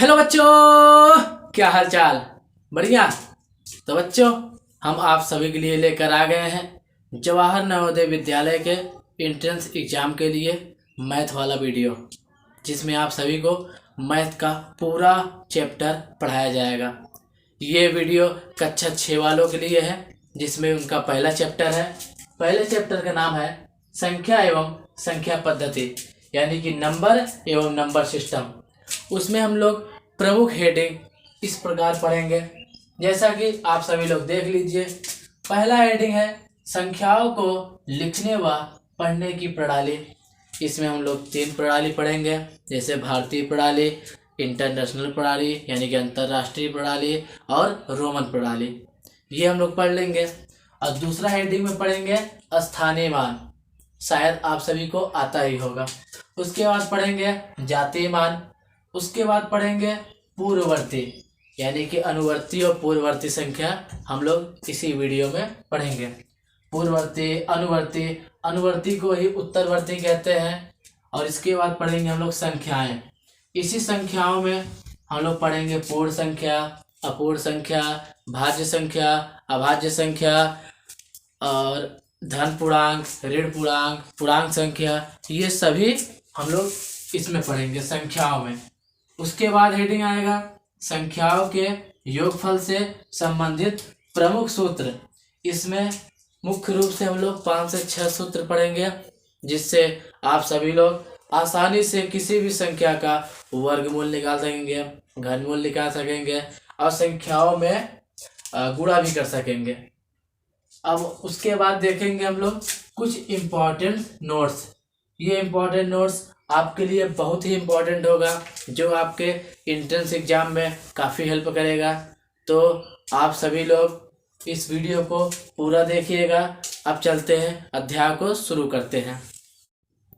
Hello बच्चों, क्या हाल चाल? बढ़िया। तो बच्चों, हम आप सभी के लिए लेकर आ गए हैं जवाहर नवोदय विद्यालय के एंट्रेंस एग्जाम के लिए मैथ वाला वीडियो, जिसमें आप सभी को मैथ का पूरा चैप्टर पढ़ाया जाएगा। ये वीडियो कक्षा 6 वालों के लिए है, जिसमें उनका पहला चैप्टर है। पहले चैप्टर का नाम है संख्या एवं संख्या पद्धति, यानी कि नंबर एवं नंबर सिस्टम। उसमें हम लोग प्रमुख हेडिंग इस प्रकार पढ़ेंगे, जैसा कि आप सभी लोग देख लीजिए। पहला हेडिंग है संख्याओं को लिखने व पढ़ने की प्रणाली। इसमें हम लोग 3 प्रणाली पढ़ेंगे, जैसे भारतीय प्रणाली, इंटरनेशनल प्रणाली यानी कि अंतर्राष्ट्रीय प्रणाली, और रोमन प्रणाली। ये हम लोग पढ़ लेंगे। और दूसरा हेडिंग में पढ़ेंगे स्थानीय मान, शायद आप सभी को आता ही होगा। उसके बाद पढ़ेंगे जातीय मान। उसके बाद पढ़ेंगे पूर्ववर्ती, यानी कि अनुवर्ती और पूर्ववर्ती संख्या हम लोग इसी वीडियो में पढ़ेंगे। पूर्ववर्ती, अनुवर्ती, अनुवर्ती को ही उत्तरवर्ती कहते हैं। और इसके बाद पढ़ेंगे हम लोग संख्याएं। इसी संख्याओं में हम लोग पढ़ेंगे पूर्ण संख्या, अपूर्ण संख्या, भाज्य संख्या, अभाज्य संख्या, और धन पूर्णांक, ऋण पूर्णांक, पूर्णांक संख्या। ये सभी हम लोग इसमें पढ़ेंगे संख्याओं में। उसके बाद हेडिंग आएगा संख्याओं के योगफल से संबंधित प्रमुख सूत्र। इसमें मुख्य रूप से हम लोग 5 से 6 सूत्र पढ़ेंगे, जिससे आप सभी लोग आसानी से किसी भी संख्या का वर्गमूल निकाल सकेंगे, घनमूल निकाल सकेंगे, और संख्याओं में गुणा भी कर सकेंगे। अब उसके बाद देखेंगे हम लोग कुछ इम्पोर्टेंट नोट्स। ये इम्पोर्टेंट नोट्स आपके लिए बहुत ही इम्पोर्टेंट होगा, जो आपके एंट्रेंस एग्जाम में काफ़ी हेल्प करेगा। तो आप सभी लोग इस वीडियो को पूरा देखिएगा। अब चलते हैं, अध्याय को शुरू करते हैं।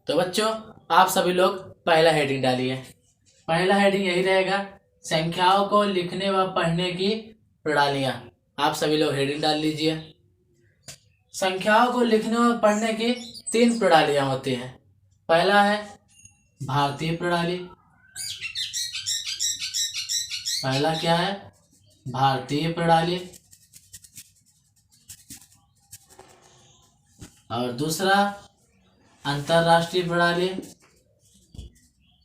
तो बच्चों, आप सभी लोग पहला हेडिंग डालिए। पहला हेडिंग यही रहेगा, संख्याओं को लिखने व पढ़ने की प्रणालियाँ। आप सभी लोग हेडिंग डाल लीजिए। संख्याओं को लिखने व पढ़ने की 3 प्रणालियाँ होती हैं। पहला है भारतीय प्रणाली। पहला क्या है? भारतीय प्रणाली। और दूसरा अंतर्राष्ट्रीय प्रणाली।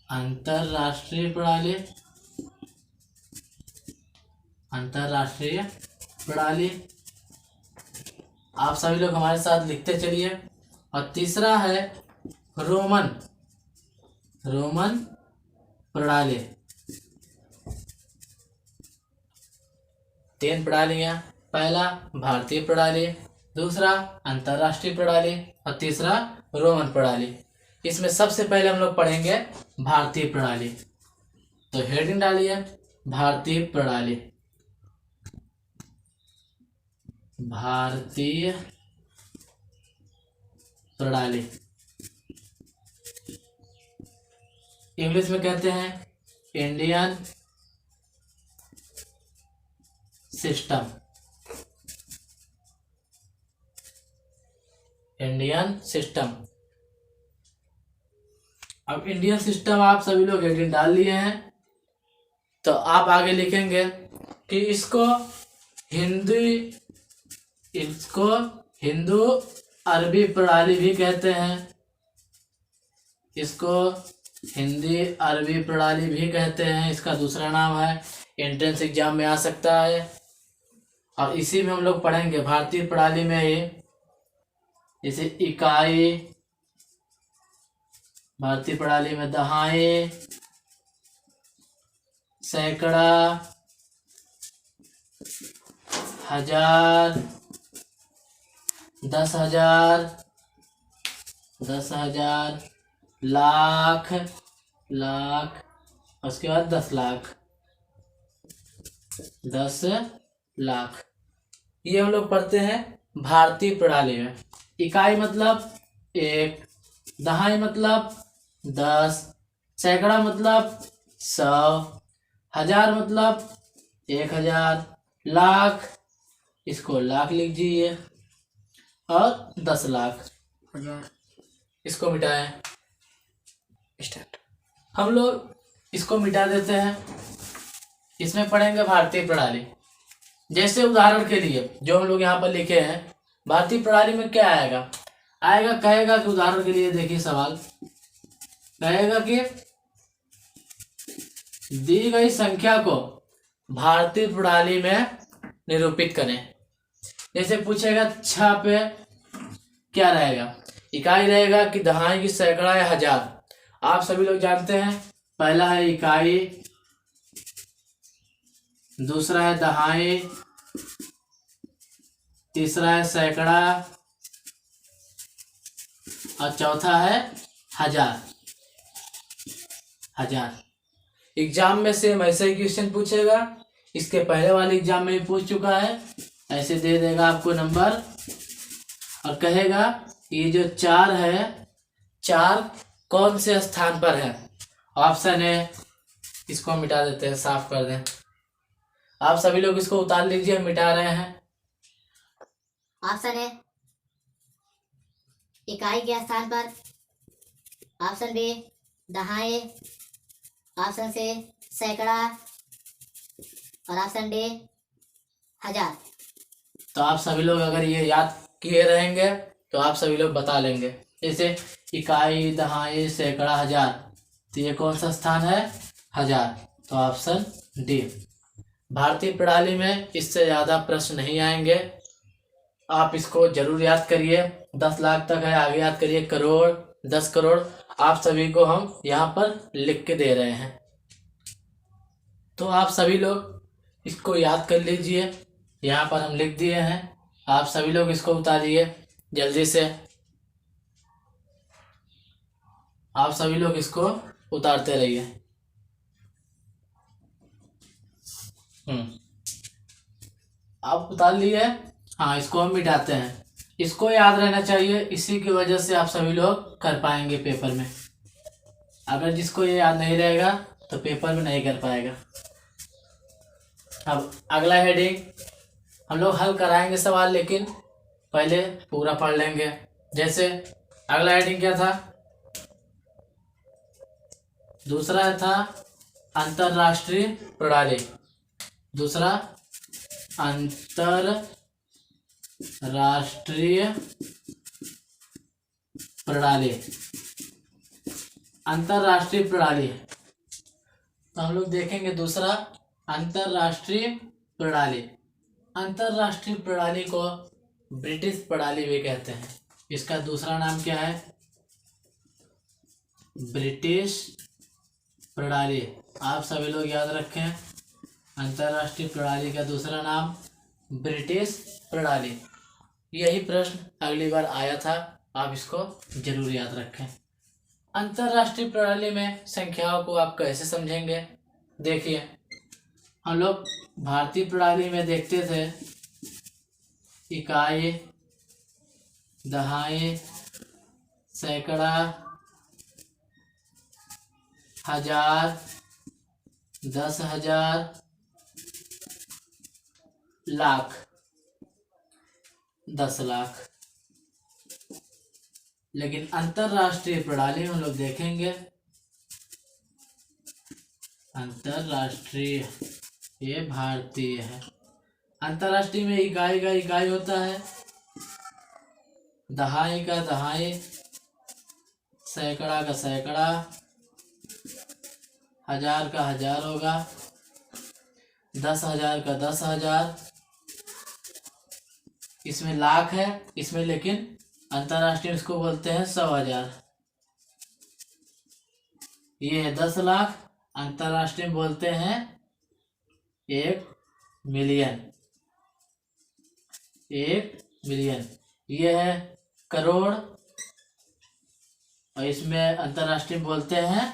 अंतर्राष्ट्रीय प्रणाली, अंतर्राष्ट्रीय प्रणाली। आप सभी लोग हमारे साथ लिखते चलिए। और तीसरा है रोमन प्रणाली। 3 प्रणालियाँ, पहला भारतीय प्रणाली, दूसरा अंतर्राष्ट्रीय प्रणाली, और तीसरा रोमन प्रणाली। इसमें सबसे पहले हम लोग पढ़ेंगे भारतीय प्रणाली। तो हेडिंग डालिए भारतीय प्रणाली। भारतीय प्रणाली इंग्लिश में कहते हैं इंडियन सिस्टम। Indian system. अब इंडियन सिस्टम आप सभी लोग हेडिंग डाल लिए हैं। तो आप आगे लिखेंगे कि इसको हिंदू अरबी प्रणाली भी कहते हैं। इसको हिंदी अरबी प्रणाली भी कहते हैं। इसका दूसरा नाम है, एंट्रेंस एग्जाम में आ सकता है। और इसी में हम लोग पढ़ेंगे भारतीय प्रणाली में ही, जैसे इकाई, भारतीय प्रणाली में दहाई, सैकड़ा, हजार, 10,000, 10,000, लाख, उसके बाद 10 लाख, 10 लाख। ये हम लोग पढ़ते हैं भारतीय प्रणाली में। इकाई मतलब 1, दहाई मतलब 10, सैकड़ा मतलब 100, हजार मतलब 1000, लाख, इसको लाख लीजिए, और 10 लाख। इसको मिटाएं। स्टार्ट। हम लोग इसको मिटा देते हैं। इसमें पढ़ेंगे भारतीय प्रणाली। जैसे उदाहरण के लिए जो हम लोग यहाँ पर लिखे हैं, भारतीय प्रणाली में क्या आएगा, आएगा कहेगा कि उदाहरण के लिए देखिए सवाल कहेगा कि दी गई संख्या को भारतीय प्रणाली में निरूपित करें। जैसे पूछेगा 6 पे क्या रहेगा, इकाई रहेगा कि दहाई की सैकड़ा या हजार। आप सभी लोग जानते हैं, पहला है इकाई, दूसरा है दहाई, तीसरा है सैकड़ा और चौथा है हजार। एग्जाम में सेम ऐसे ही क्वेश्चन पूछेगा, इसके पहले वाले एग्जाम में भी पूछ चुका है। ऐसे दे देगा आपको नंबर और कहेगा ये जो 4 है, 4 कौन से स्थान पर है। ऑप्शन है, इसको मिटा देते हैं, साफ कर दें। आप सभी लोग इसको उतार लीजिए, मिटा रहे हैं। ऑप्शन है इकाई के स्थान पर, ऑप्शन बी दहाई, ऑप्शन सी सैकड़ा और ऑप्शन डी हजार। तो आप सभी लोग अगर ये याद किए रहेंगे तो आप सभी लोग बता लेंगे। जैसे इकाई, दहाई, सैकड़ा, हजार, तो ये कौन सा स्थान है, हजार। तो ऑप्शन डी। भारतीय प्रणाली में इससे ज़्यादा प्रश्न नहीं आएंगे, आप इसको जरूर याद करिए। 10 लाख तक है, आगे याद करिए करोड़, 10 करोड़, आप सभी को हम यहाँ पर लिख के दे रहे हैं। तो आप सभी लोग इसको याद कर लीजिए, यहाँ पर हम लिख दिए हैं। आप सभी लोग इसको उतारिए जल्दी से, आप सभी लोग इसको उतारते रहिए। आप उतार लिए, हाँ इसको हम मिटाते हैं। इसको याद रहना चाहिए, इसी की वजह से आप सभी लोग कर पाएंगे पेपर में। अगर जिसको ये याद नहीं रहेगा तो पेपर में नहीं कर पाएगा। अब अगला हेडिंग हम लोग हल कराएंगे सवाल, लेकिन पहले पूरा पढ़ लेंगे। जैसे अगला हेडिंग क्या था, दूसरा था अंतरराष्ट्रीय प्रणाली। दूसरा अंतरराष्ट्रीय प्रणाली, अंतरराष्ट्रीय प्रणाली। तो हम लोग देखेंगे दूसरा अंतरराष्ट्रीय प्रणाली। अंतरराष्ट्रीय प्रणाली को ब्रिटिश प्रणाली भी कहते हैं। इसका दूसरा नाम क्या है, ब्रिटिश प्रणाली। आप सभी लोग याद रखें, अंतरराष्ट्रीय प्रणाली का दूसरा नाम ब्रिटिश प्रणाली। यही प्रश्न अगली बार आया था, आप इसको जरूर याद रखें। अंतरराष्ट्रीय प्रणाली में संख्याओं को आप कैसे समझेंगे, देखिए हम लोग भारतीय प्रणाली में देखते थे इकाई, दहाई, सैकड़ा, हजार, 10,000, लाख, 10 लाख। लेकिन अंतरराष्ट्रीय प्रणाली में हम लोग देखेंगे, अंतरराष्ट्रीय ये भारतीय है। अंतरराष्ट्रीय में इकाई का इकाई होता है, दहाई का दहाई, सैकड़ा का सैकड़ा, हजार का हजार होगा, 10,000 का 10,000। इसमें लाख है, इसमें लेकिन अंतरराष्ट्रीय इसको बोलते हैं 100,000। ये है 10 लाख, अंतरराष्ट्रीय बोलते हैं 1 मिलियन। 1 मिलियन ये है करोड़, और इसमें अंतरराष्ट्रीय बोलते हैं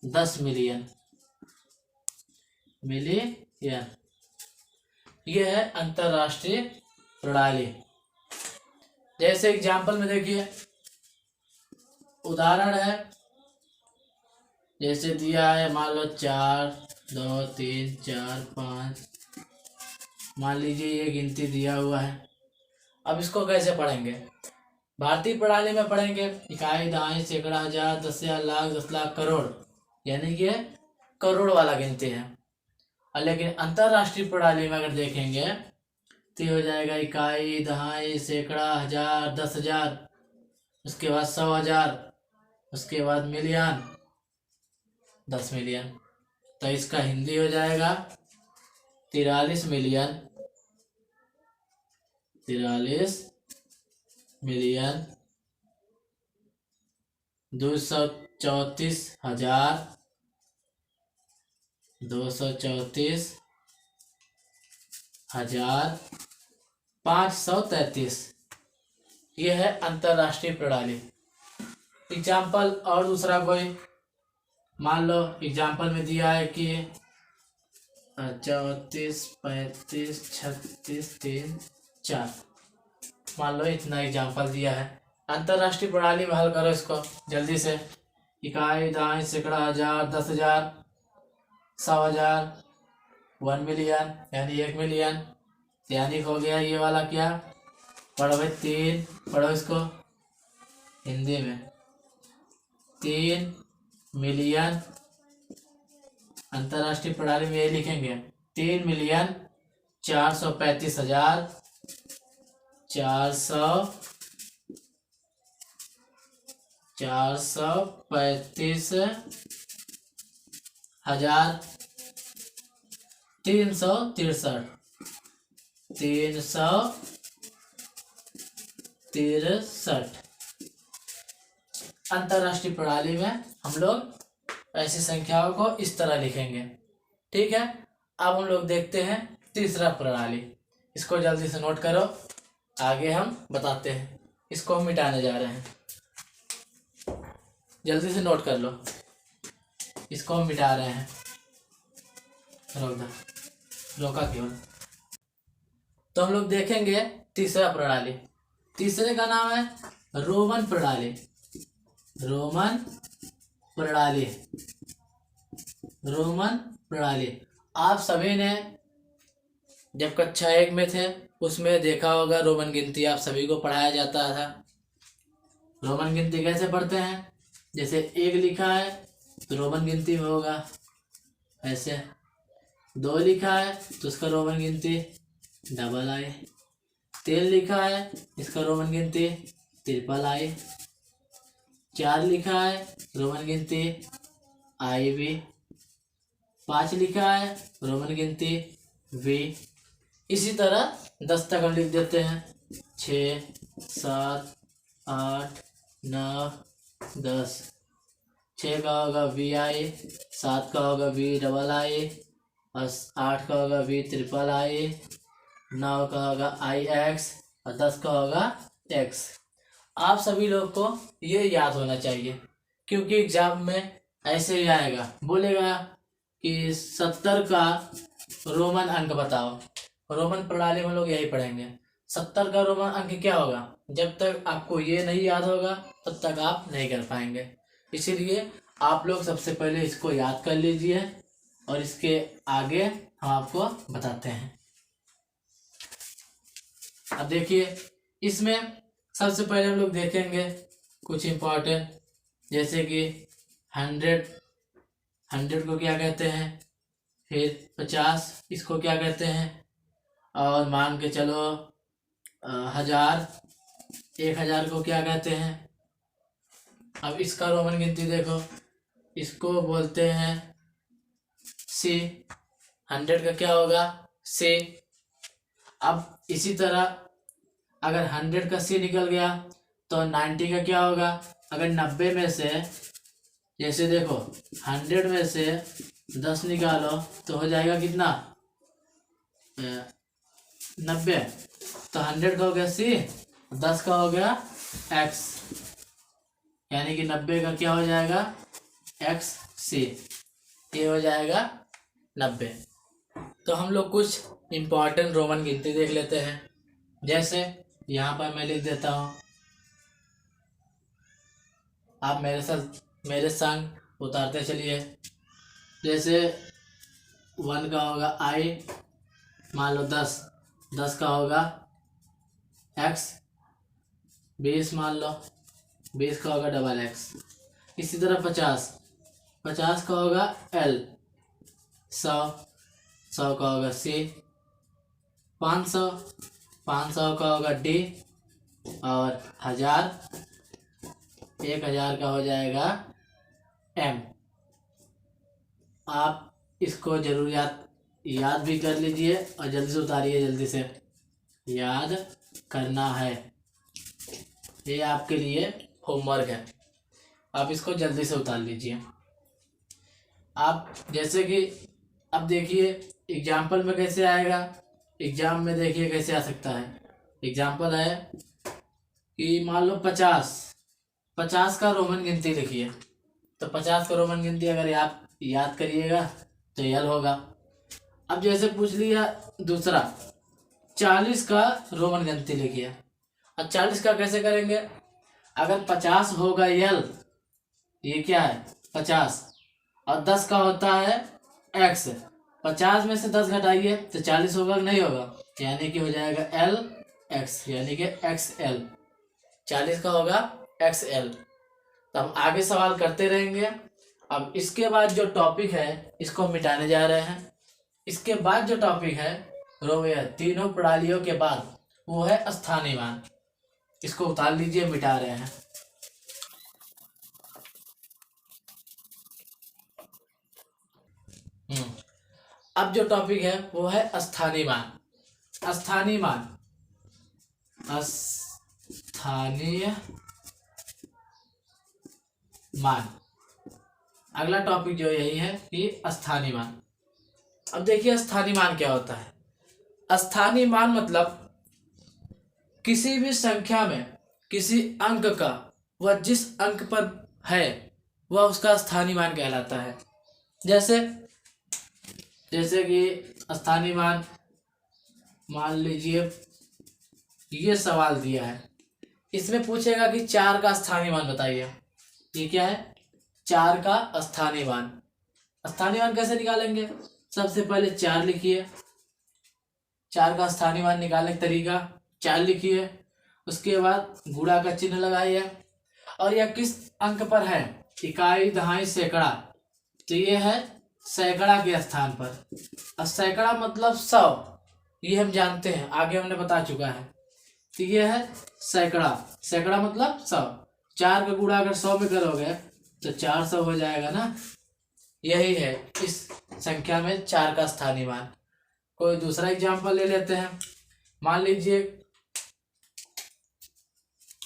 10 मिलियन। मिलियन ये है अंतरराष्ट्रीय प्रणाली। जैसे एग्जाम्पल में देखिए, उदाहरण है, जैसे दिया है मान लो 4, 2, 3, 4, 5, मान लीजिए ये गिनती दिया हुआ है। अब इसको कैसे पढ़ेंगे, भारतीय प्रणाली में पढ़ेंगे इकाई, दहाई, सैकड़ा, हजार, 10,000, लाख, 10 लाख, करोड़, यानी कि करोड़ वाला गिनती है। और लेकिन अंतर्राष्ट्रीय प्रणाली में अगर देखेंगे तो ये हो जाएगा इकाई, दहाई, सैकड़ा, हजार, 10,000, उसके बाद 100,000, उसके बाद मिलियन, 10 मिलियन। तो इसका हिंदी हो जाएगा 43 मिलियन, 43 मिलियन 234,000, 234,533। ये है अंतर्राष्ट्रीय प्रणाली। एग्जाम्पल और दूसरा कोई मान लो एग्जाम्पल में दिया है कि 34, 35, 36, 3, 4, मान लो इतना एग्जाम्पल दिया है। अंतर्राष्ट्रीय प्रणाली में हल करो इसको जल्दी से। इकाई, दहाई, सैकड़ा, हजार, 10,000, 100,000, 1 मिलियन यानी 1 मिलियन, यानी हो गया ये वाला क्या, पढ़ो भाई 3, पढ़ो इसको हिंदी में, 3 मिलियन। अंतर्राष्ट्रीय प्रणाली में यही लिखेंगे 3,435,000, 435,363, 363। अंतर्राष्ट्रीय प्रणाली में हम लोग ऐसी संख्याओं को इस तरह लिखेंगे। ठीक है, अब हम लोग देखते हैं तीसरा प्रणाली। इसको जल्दी से नोट करो, आगे हम बताते हैं। इसको हम मिटाने जा रहे हैं, जल्दी से नोट कर लो। इसको हम मिटा रहे हैं, रोका क्यों। तो हम लोग देखेंगे तीसरा प्रणाली। तीसरे का नाम है रोमन प्रणाली। रोमन प्रणाली, रोमन प्रणाली। आप सभी ने जब कक्षा 1 में थे उसमें देखा होगा, रोमन गिनती आप सभी को पढ़ाया जाता था। रोमन गिनती कैसे पढ़ते हैं, जैसे 1 लिखा है तो रोमन गिनती में होगा ऐसे, 2 लिखा है तो उसका रोमन गिनती डबल आई, 3 लिखा है इसका रोमन गिनती ट्रिपल आई, 4 लिखा है रोमन गिनती आई वी, 5 लिखा है रोमन गिनती वी। इसी तरह 10 तक हम लिख देते हैं, 6, 7, 8, 9, 10। 6 का होगा वी आई, 7 का होगा वी डबल आई, और 8 का होगा वी ट्रिपल आई, 9 का होगा आई एक्स, और 10 का होगा एक्स। आप सभी लोग को ये याद होना चाहिए, क्योंकि एग्जाम में ऐसे ही आएगा, बोलेगा कि 70 का रोमन अंक बताओ। रोमन प्रणाली में लोग यही पढ़ेंगे। 70 का रोमन अंक क्या होगा, जब तक आपको ये नहीं याद होगा तब तक आप नहीं कर पाएंगे। इसीलिए आप लोग सबसे पहले इसको याद कर लीजिए और इसके आगे हम आपको बताते हैं। अब देखिए, इसमें सबसे पहले हम लोग देखेंगे कुछ इम्पोर्टेंट, जैसे कि 100 को क्या कहते हैं, फिर 50 इसको क्या कहते हैं, और मान के चलो 1000 को क्या कहते हैं। अब इसका रोमन गिनती देखो, इसको बोलते हैं सी। 100 का क्या होगा, सी। अब इसी तरह अगर 100 का सी निकल गया तो 90 का क्या होगा। अगर 90 में से, जैसे देखो 100 में से 10 निकालो तो हो जाएगा कितना, 90। तो 100 का हो गया सी, 10 का हो गया एक्स, यानी कि 90 का क्या हो जाएगा, एक्स सी। ये हो जाएगा 90। तो हम लोग कुछ इम्पोर्टेंट रोमन गिनती देख लेते हैं। जैसे यहाँ पर मैं लिख देता हूँ, आप मेरे संग उतारते चलिए। जैसे 1 का होगा आई, मान लो 10 का होगा एक्स, 20 मान लो, 20 का होगा डबल एक्स। इसी तरह 50 का होगा एल, 100 100 का होगा C, 500 का होगा D, और 1000 का हो जाएगा M। आप इसको जरूर याद भी कर लीजिए और जल्दी से उतारिए, जल्दी से याद करना है, ये आपके लिए होमवर्क है। आप इसको जल्दी से उतार लीजिए। आप जैसे कि अब देखिए एग्जाम्पल में कैसे आएगा, एग्जाम में देखिए कैसे आ सकता है। एग्जाम्पल है कि मान लो 50 का रोमन गिनती लिखिए, तो 50 का रोमन गिनती अगर आप याद करिएगा तो यल होगा। अब जैसे पूछ लिया दूसरा 40 का रोमन गिनती लिखिए। अब 40 का कैसे करेंगे, अगर 50 होगा यल, ये क्या है 50, और 10 का होता है x, 50 में से 10 घटाइए तो 40 होगा कि नहीं होगा, यानी कि हो जाएगा LX, यानी कि XL, 40 का होगा XL। तो हम आगे सवाल करते रहेंगे। अब इसके बाद जो टॉपिक है इसको मिटाने जा रहे हैं। इसके बाद जो टॉपिक है रोवे तीनों प्रणालियों के बाद वो है स्थानीय मान। इसको उतार लीजिए, मिटा रहे हैं। अब जो टॉपिक है वो है स्थानीय मान। स्थानीय मान, स्थानीय मान, अगला टॉपिक जो यही है कि स्थानीय मान। अब देखिए स्थानीय मान क्या होता है। स्थानीय मान मतलब किसी भी संख्या में किसी अंक का वह जिस अंक पर है वह उसका स्थानीय मान कहलाता है। जैसे कि स्थानीय मान, मान लीजिए ये सवाल दिया है, इसमें पूछेगा कि 4 का स्थानीय मान बताइए। ये क्या है, 4 का स्थानीय मान। स्थानीय मान कैसे निकालेंगे, सबसे पहले 4 लिखिए, 4 का स्थानीय मान निकालने का तरीका 4 लिखिए, उसके बाद गुणा का चिन्ह लगाइए, और यह किस अंक पर है, इकाई, दहाई, सैकड़ा, तो ये है सैकड़ा के स्थान पर। और सैकड़ा मतलब 100, ये हम जानते हैं, आगे हमने बता चुका है। तो ये है सैकड़ा, सैकड़ा मतलब 100। 4 का गुणा अगर 100 में करोगे तो 400 हो जाएगा ना। यही है इस संख्या में 4 का स्थानीय मान। कोई दूसरा एग्जाम्पल ले लेते हैं। मान लीजिए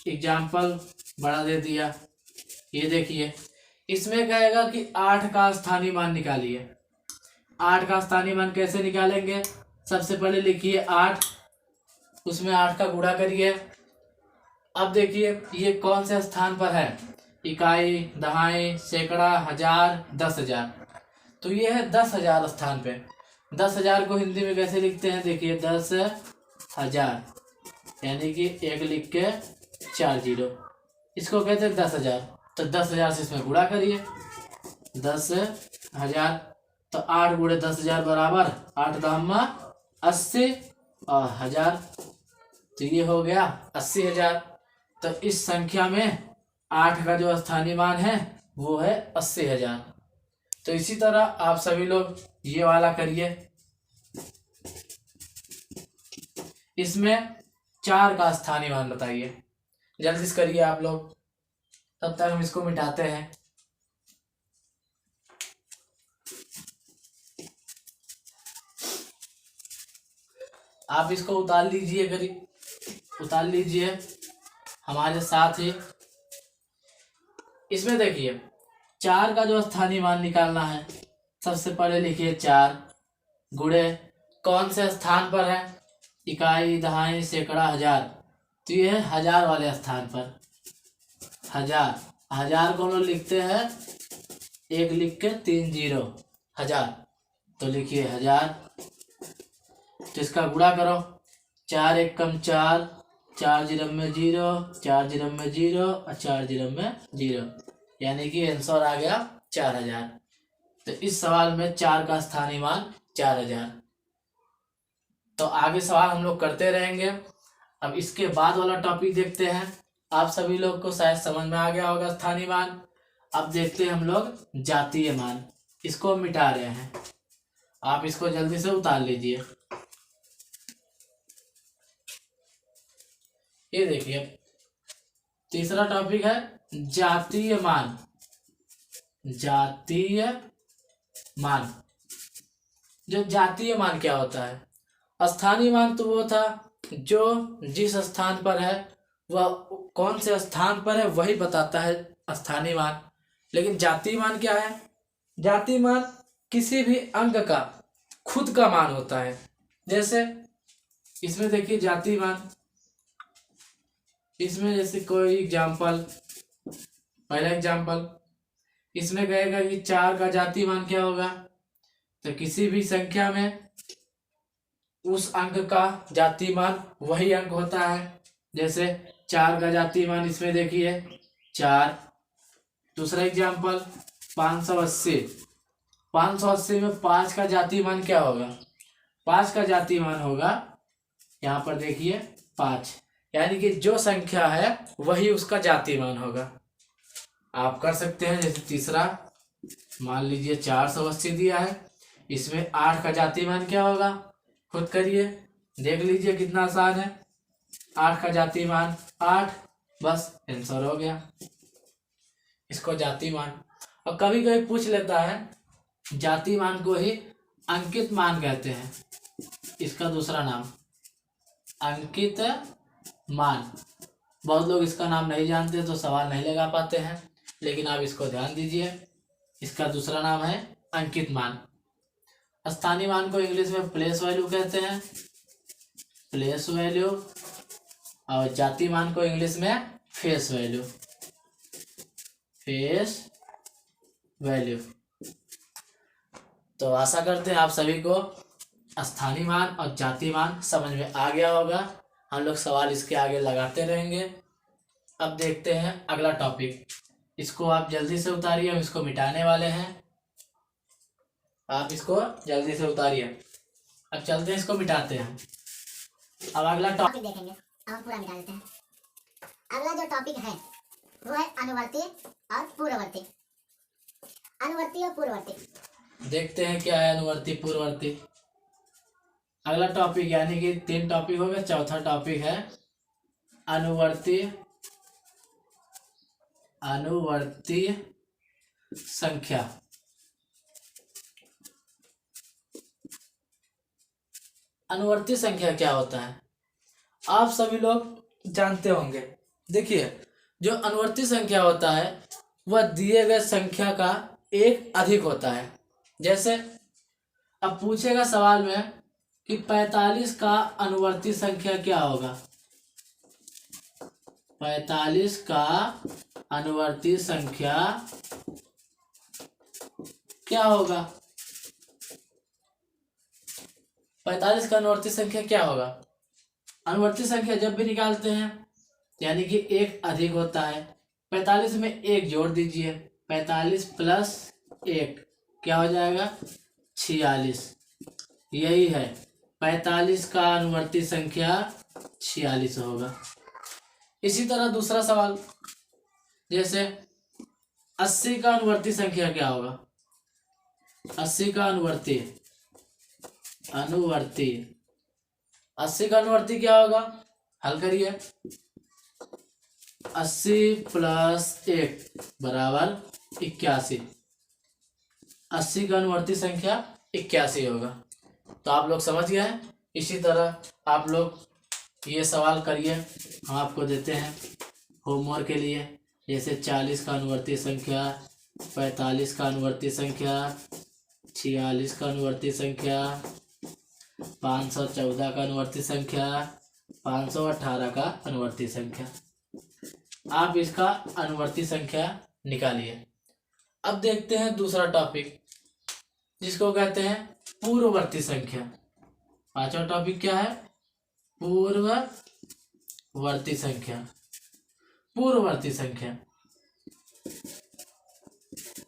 एग्जाम्पल बड़ा दे दिया, ये देखिए इसमें कहेगा कि 8 का स्थानीय मान निकालिए। 8 का स्थानीय मान कैसे निकालेंगे, सबसे पहले लिखिए 8, उसमें 8 का गुणा करिए। अब देखिए ये कौन से स्थान पर है, इकाई, दहाई, सैकड़ा, हजार, 10,000, तो ये है 10,000 स्थान पे। 10,000 को हिंदी में कैसे लिखते हैं, देखिए 10,000, यानी कि 1 लिख के 4 जीरो, इसको कहते हैं 10,000। तो 10,000 से इसमें गुणा करिए, 10,000, तो 8 गुणे 10,000 बराबर 8 दामा 80 और 1000, तो ये हो गया 80,000। तो इस संख्या में 8 का जो स्थानीय मान है वो है 80,000। तो इसी तरह आप सभी लोग ये वाला करिए। इसमें 4 का स्थानीय मान बताइए, जल्दी से करिए आप लोग, तब तक हम इसको मिटाते हैं। आप इसको उतार लीजिए, उतार लीजिए हमारे साथ ही। इसमें देखिए 4 का जो स्थानीय मान निकालना है, सबसे पहले लिखिए 4 गुणे कौन से स्थान पर है, इकाई, दहाई, सैकड़ा, हजार, तो ये है 1000 वाले स्थान पर। 1000 को हम लोग लिखते हैं 1 लिख के 3 जीरो, 1000, तो लिखिए 1000। तो इसका गुणा करो, 4 1 कम 4, 4 जीरो में 0, 4 जीरो में 0 और 4 जीरो में 0, यानी कि आंसर आ गया 4000। तो इस सवाल में 4 का स्थानीय मान 4000। तो आगे सवाल हम लोग करते रहेंगे। अब इसके बाद वाला टॉपिक देखते हैं। आप सभी लोग को शायद समझ में आ गया होगा स्थानीय मान। अब देखते हैं हम लोग जातीय मान, इसको मिटा रहे हैं। आप इसको जल्दी से उतार लीजिए। ये देखिए, तीसरा टॉपिक है जातीय मान। जातीय मान। जो जातीय मान क्या होता है? स्थानीय मान तो वो था जो जिस स्थान पर है, वह कौन से स्थान पर है वही बताता है स्थानीय मान। लेकिन जातीय मान क्या है? जातीय मान किसी भी अंक का खुद का मान होता है। जैसे इसमें देखिए जातीय मान, इसमें जैसे कोई एग्जाम्पल, पहला एग्जाम्पल इसमें कहेगा कि 4 का जातीय मान क्या होगा, तो किसी भी संख्या में उस अंक का जातीय मान वही अंक होता है। जैसे 4 का जातीय मान इसमें देखिए 4। दूसरा एग्जाम्पल 580। 580 में 5 का जातीय मान क्या होगा? 5 का जातीय मान होगा, यहाँ पर देखिए 5, यानी कि जो संख्या है वही उसका जातीय मान होगा। आप कर सकते हैं। जैसे तीसरा मान लीजिए 480 दिया है, इसमें 8 का जातीय मान क्या होगा? खुद करिए, देख लीजिए कितना आसान है। 8 का जातीय मान 8, बस आंसर हो गया। इसको जातीय मान। और कभी कभी पूछ लेता है, जातीय मान को ही अंकित मान कहते हैं। इसका दूसरा नाम अंकित मान। बहुत लोग इसका नाम नहीं जानते तो सवाल नहीं लगा पाते हैं, लेकिन आप इसको ध्यान दीजिए। इसका दूसरा नाम है अंकित मान। स्थानीय मान को इंग्लिश में प्लेस वैल्यू कहते हैं, प्लेस वैल्यू। और जातीय मान को इंग्लिश में फेस वैल्यू, फेस वैल्यू। तो आशा करते हैं आप सभी को स्थानीय मान और जातीय मान समझ में आ गया होगा। हम लोग सवाल इसके आगे लगाते रहेंगे। अब देखते हैं अगला टॉपिक। इसको आप जल्दी से उतारिए, हम इसको मिटाने वाले हैं। आप इसको जल्दी से उतारिए। अब चलते हैं, इसको मिटाते हैं। अब अगला टॉपिक देखेंगे, हम पूरा मिटा देते हैं। अगला जो टॉपिक है वो है अनुवर्ती और पूर्ववर्ती। अनुवर्ती और पूर्ववर्ती। देखते हैं क्या है अनुवर्ती पूर्ववर्ती। अगला टॉपिक यानी कि 3 टॉपिक हो गए। चौथा टॉपिक है अनुवर्ती, अनुवर्ती संख्या। अनुवर्ती संख्या क्या होता है आप सभी लोग जानते होंगे। देखिए, जो अनुवर्ती संख्या होता है वह दिए गए संख्या का एक अधिक होता है। जैसे अब पूछेगा सवाल में कि 45 का अनुवर्ती संख्या क्या होगा। 45 का अनुवर्ती संख्या क्या होगा? 45 का अनुवर्ती संख्या क्या होगा? अनुवर्ती संख्या जब भी निकालते हैं यानी कि एक अधिक होता है। 45 में एक जोड़ दीजिए, 45 प्लस 1 क्या हो जाएगा? 46। यही है 45 का अनुवर्ती संख्या 46 होगा। इसी तरह दूसरा सवाल, जैसे 80 का अनुवर्ती संख्या क्या होगा? 80 का अनुवर्ती 80 का अनुवर्ती क्या होगा? हल करिए। 80 प्लस 1 बराबर 81। 80 का अनुवर्ती संख्या 81 होगा। तो आप लोग समझ गए हैं। इसी तरह आप लोग ये सवाल करिए, हम आपको देते हैं होमवर्क के लिए। जैसे 40 का अनुवर्ती संख्या, 45 का अनुवर्ती संख्या, 46 का अनुवर्ती संख्या, 514 का अनुवर्ती संख्या, 518 का अनुवर्ती संख्या। आप इसका अनुवर्ती संख्या निकालिए। अब देखते हैं दूसरा टॉपिक जिसको कहते हैं पूर्ववर्ती संख्या। पांचवा टॉपिक क्या है? पूर्ववर्ती संख्या। पूर्ववर्ती संख्या,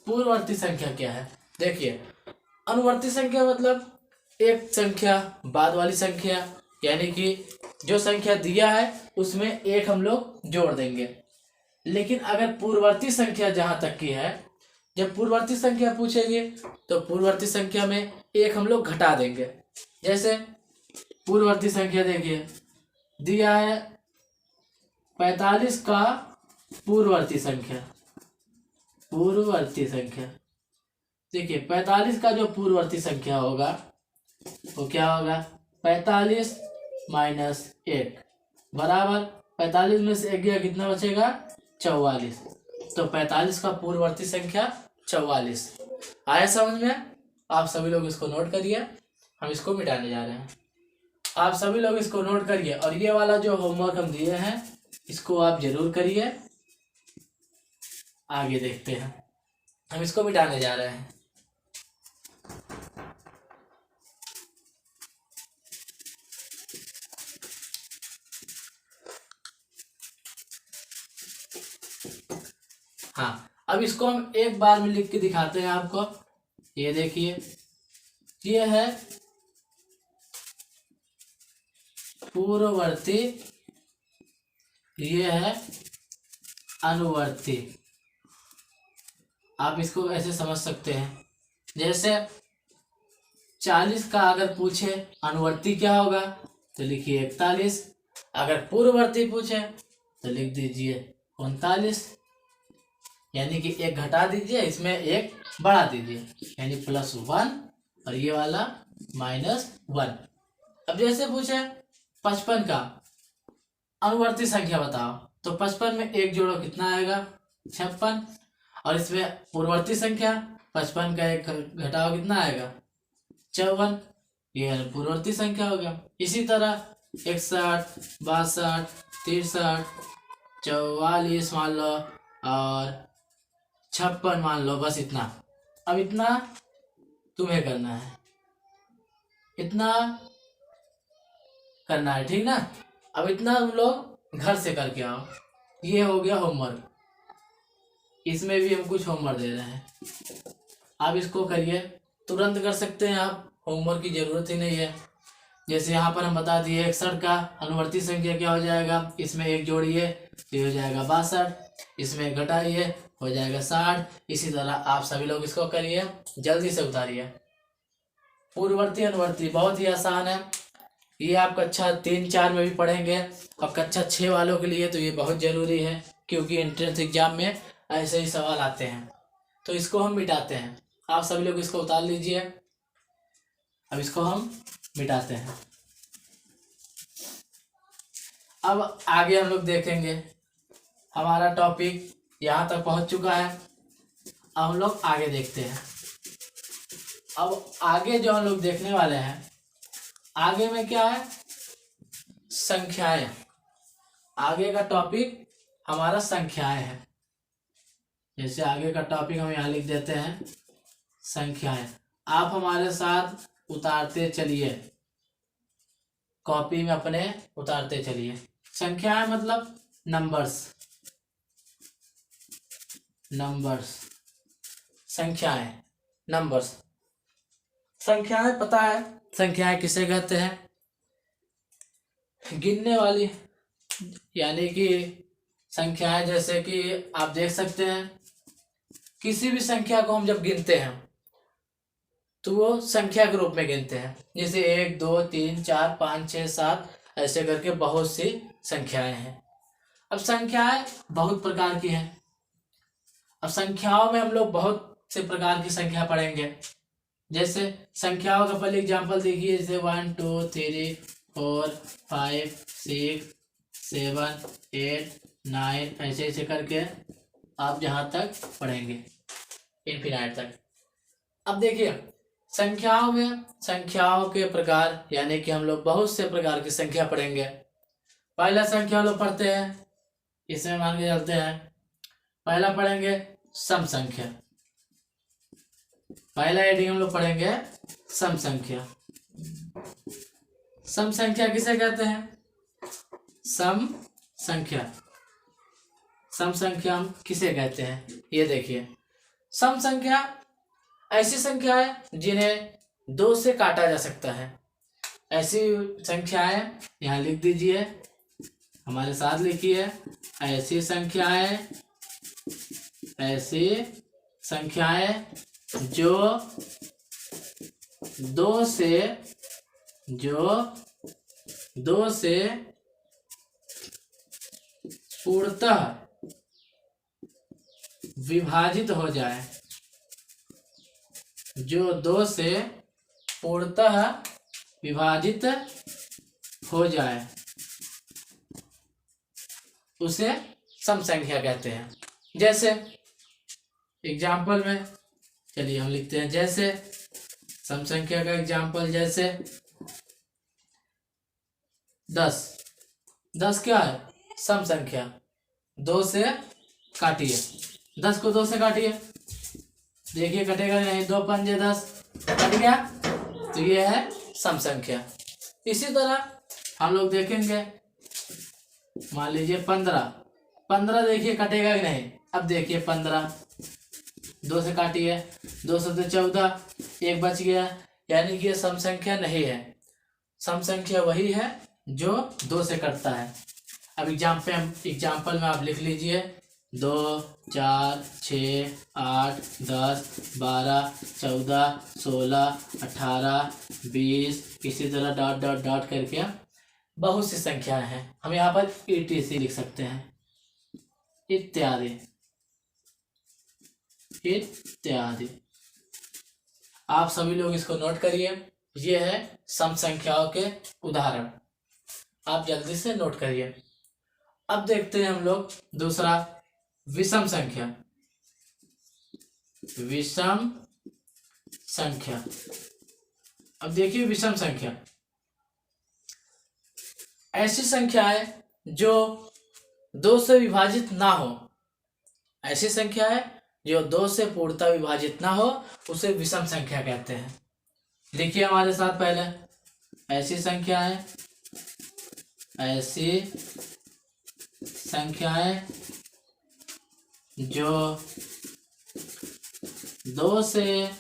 पूर्ववर्ती संख्या क्या है? देखिए, अनुवर्ती संख्या मतलब एक संख्या बाद वाली संख्या, यानी कि जो संख्या दिया है उसमें एक हम लोग जोड़ देंगे। लेकिन अगर पूर्ववर्ती संख्या जहां तक की है, जब पूर्ववर्ती संख्या पूछेंगे तो पूर्ववर्ती संख्या में एक हम लोग घटा देंगे। जैसे पूर्ववर्ती संख्या देखिए, दिया है 45 का पूर्ववर्ती संख्या। पूर्ववर्ती संख्या देखिए 45 का जो पूर्ववर्ती संख्या होगा वो क्या होगा, 45 माइनस 1 बराबर 45 में से 1 गया कितना बचेगा, 44। तो 45 का पूर्ववर्ती संख्या 44। आया समझ में? आप सभी लोग इसको नोट करिए, हम इसको मिटाने जा रहे हैं। आप सभी लोग इसको नोट करिए और ये वाला जो होमवर्क हम दिए हैं इसको आप जरूर करिए। आगे देखते हैं, हम इसको मिटाने जा रहे हैं। हाँ, अब इसको हम एक बार में लिख के दिखाते हैं आपको। ये देखिए, ये है पूर्ववर्ती, ये है अनुवर्ती। आप इसको ऐसे समझ सकते हैं, जैसे 40 का अगर पूछे अनुवर्ती क्या होगा तो लिखिए 41, अगर पूर्ववर्ती पूछे तो लिख दीजिए 39, यानी कि एक घटा दीजिए, इसमें एक बढ़ा दीजिए, यानी +1 और ये वाला -1। अब जैसे पूछे 55 का अनुवर्ती संख्या बताओ तो 55 में एक जोड़ो कितना आएगा, 56। और इसमें पूर्ववर्ती संख्या 55 का एक घटाओ कितना आएगा, 54। ये पूर्ववर्ती संख्या हो गया। इसी तरह 61, 62, 63, 44 मान लो और 56 मान लो, बस इतना। अब इतना तुम्हें करना है, इतना करना है, ठीक ना। अब इतना तुम लोग घर से करके आओ। ये हो गया होमवर्क, इसमें भी हम कुछ होमवर्क दे रहे हैं, आप इसको करिए। तुरंत कर सकते हैं आप, होमवर्क की जरूरत ही नहीं है। जैसे यहाँ पर हम बता दिए 61 का अनुवर्ती संख्या क्या हो जाएगा, इसमें एक जोड़िए तो हो जाएगा 62, इसमें घटाइए हो जाएगा 60। इसी तरह आप सभी लोग इसको करिए, जल्दी से उतारिए। पूर्ववर्ती अनुवर्ती बहुत ही आसान है, ये आप कक्षा 3-4 में भी पढ़ेंगे और कक्षा 6 वालों के लिए तो ये बहुत ज़रूरी है, क्योंकि एंट्रेंस एग्जाम में ऐसे ही सवाल आते हैं। तो इसको हम मिटाते हैं, आप सभी लोग इसको उतार लीजिए। अब इसको हम मिटाते हैं। अब आगे हम लोग देखेंगे, हमारा टॉपिक यहाँ तक पहुँच चुका है। अब हम लोग आगे देखते हैं। अब आगे जो हम लोग देखने वाले हैं, आगे में क्या है, संख्याएं। आगे का टॉपिक हमारा संख्याएं है। जैसे आगे का टॉपिक हम यहाँ लिख देते हैं संख्याएं। आप हमारे साथ उतारते चलिए, कॉपी में अपने उतारते चलिए। संख्याएं मतलब नंबर्स, नंबर्स, संख्याएं, नंबर्स। संख्याएं पता है संख्याएं किसे कहते हैं, गिनने वाली, यानी कि संख्याएं जैसे कि आप देख सकते हैं, किसी भी संख्या को हम जब गिनते हैं तो वो संख्या के रूप में गिनते हैं। जैसे 1, 2, 3, 4, 5, 6, 7 ऐसे करके बहुत सी संख्याएं हैं। अब संख्याएं बहुत प्रकार की हैं। अब संख्याओं में हम लोग बहुत से प्रकार की संख्या पढ़ेंगे। जैसे संख्याओं का पहले एग्जाम्पल देखिए, जैसे 1, 2, 3, 4, 5, 6, 7, 8, 9 ऐसे ऐसे करके आप जहाँ तक पढ़ेंगे इनफिनाइट तक। अब देखिए संख्याओं में संख्याओं के प्रकार, यानी कि हम लोग बहुत से प्रकार की संख्या पढ़ेंगे। पहला संख्या हम लोग पढ़ते हैं, इसमें मान के चलते हैं, पहला पढ़ेंगे सम संख्या। पहला हेडिंग हम लोग पढ़ेंगे सम संख्या। सम संख्या किसे कहते हैं, सम संख्या। सम संख्या हम किसे कहते हैं, ये देखिए, सम संख्या ऐसी संख्या है जिन्हें 2 से काटा जा सकता है। ऐसी संख्याएं यहाँ लिख दीजिए, हमारे साथ लिखिए, ऐसी संख्याएं, ऐसी संख्याएं जो दो से पूर्णतः विभाजित हो जाए, जो दो से पूर्णतः विभाजित हो जाए उसे सम संख्या कहते हैं। जैसे एग्जाम्पल में चलिए हम लिखते हैं, जैसे सम संख्या का एग्जाम्पल, जैसे 10। 10 क्या है? सम संख्या। 2 से काटिए, 10 को 2 से काटिए, देखिए कटेगा नहीं, 2 पंजे 10, कट गया, तो ये है सम संख्या। इसी तरह हम लोग देखेंगे, मान लीजिए 15 देखिए कटेगा कि नहीं। अब देखिए 15, 2 से काटिए, 2 से 14, एक बच गया, यानी कि ये सम संख्या नहीं है। सम संख्या वही है जो 2 से कटता है। अब एग्जाम्पल में आप लिख लीजिए, 2, 4, 6, 8, 10, 12, 14, 16, 18, 20, इसी तरह डॉट डॉट डॉट करके बहुत सी संख्याएं हैं। हम यहाँ पर ETC लिख सकते हैं, इत्यादि इत्यादि। आप सभी लोग इसको नोट करिए, ये है सम संख्याओं के उदाहरण, आप जल्दी से नोट करिए। अब देखते हैं हम लोग दूसरा, विषम संख्या। विषम संख्या, अब देखिए विषम संख्या ऐसी संख्या है जो 2 से विभाजित ना हो। ऐसी संख्या है जो 2 से पूर्णतः विभाजित ना हो, उसे विषम संख्या कहते हैं। देखिए हमारे साथ पहले, ऐसी संख्या है, ऐसी संख्याएं जो 2 से,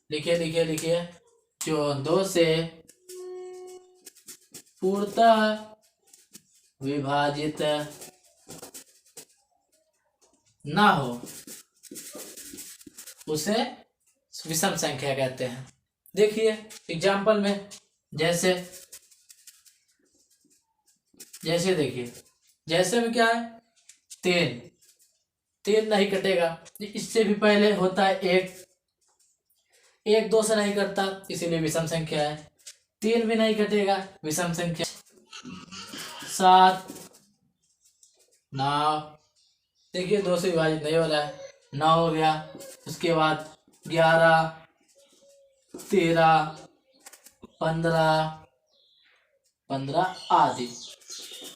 लिखिए, जो 2 से पूर्णतः विभाजित ना हो, उसे विषम संख्या कहते हैं। देखिए एग्जाम्पल में, जैसे देखिए, जैसे में क्या है, 3 नहीं कटेगा, इससे भी पहले होता है 1 2 से नहीं कटता, इसीलिए विषम संख्या है। 3 भी नहीं कटेगा, विषम संख्या। 7, 9, देखिए 2 से विभाजित नहीं हो रहा है, 9 हो गया। उसके बाद 11, 13, 15 आदि।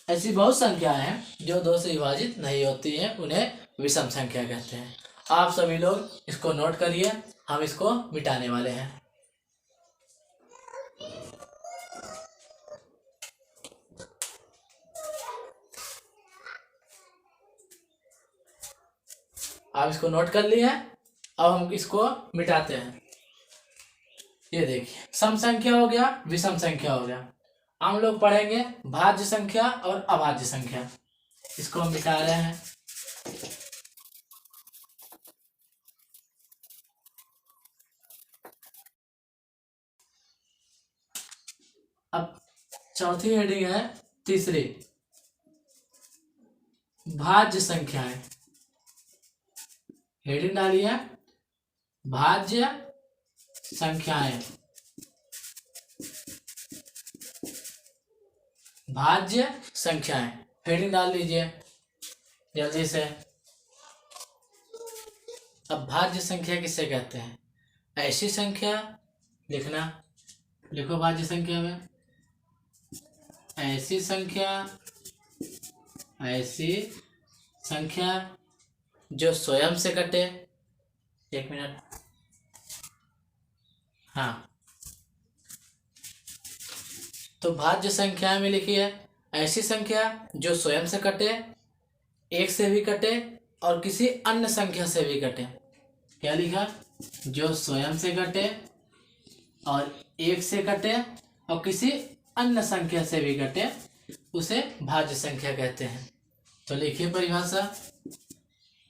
ऐसी बहुत संख्याएं हैं जो 2 से विभाजित नहीं होती हैं, उन्हें विषम संख्या कहते हैं। आप सभी लोग इसको नोट करिए, हम इसको मिटाने वाले हैं। आप इसको नोट कर लिए हैं, अब हम इसको मिटाते हैं। ये देखिए, सम संख्या हो गया, विषम संख्या हो गया। हम लोग पढ़ेंगे भाज्य संख्या और अभाज्य संख्या। इसको हम मिटा रहे हैं। अब चौथी हेडिंग है, तीसरी, भाज्य संख्याएं। हेडिंग डालिए, भाज्य संख्याएं। भाज्य संख्याएं, हेडिंग डाल लीजिए जल्दी से। अब भाज्य संख्या किससे कहते हैं? ऐसी संख्या लिखना, लिखो भाज्य संख्या में, ऐसी संख्या जो स्वयं से कटे। 1 मिनट, हाँ, तो भाज्य संख्या में लिखिए, ऐसी संख्या जो स्वयं से कटे, 1 से भी कटे और किसी अन्य संख्या से भी कटे। क्या लिखा? जो स्वयं से कटे और 1 से कटे और किसी अन्य संख्या से भी कटे, उसे भाज्य संख्या कहते हैं। तो लिखिए परिभाषा।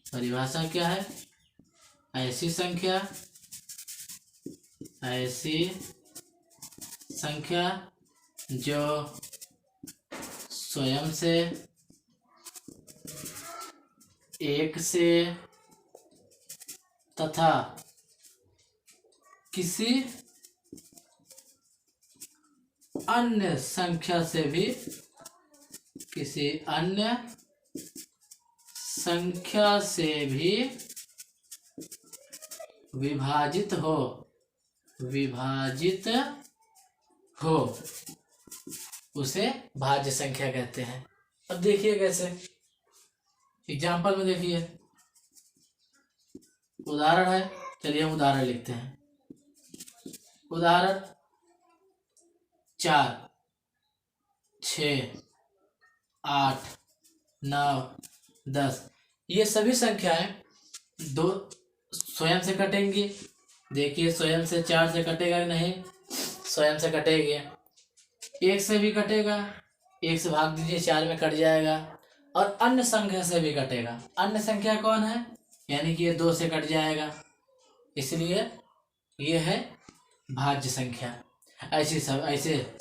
परिभाषा क्या है? ऐसी संख्या ऐसी संख्या जो स्वयं से एक से तथा किसी अन्य संख्या से भी विभाजित हो उसे भाज्य संख्या कहते हैं। अब देखिए कैसे, एग्जाम्पल में देखिए, उदाहरण है। चलिए हम उदाहरण लिखते हैं। उदाहरण 4, 6, 8, 9, 10 ये सभी संख्याएं दो स्वयं से कटेंगी। देखिए स्वयं से 4 से कटेगा कि नहीं, स्वयं से कटेगी। 1 से भी कटेगा, 1 से भाग दीजिए 4 में कट जाएगा। और अन्य संख्या से भी कटेगा। अन्य संख्या कौन है, यानी कि ये 2 से कट जाएगा, इसलिए ये है भाज्य संख्या। ऐसे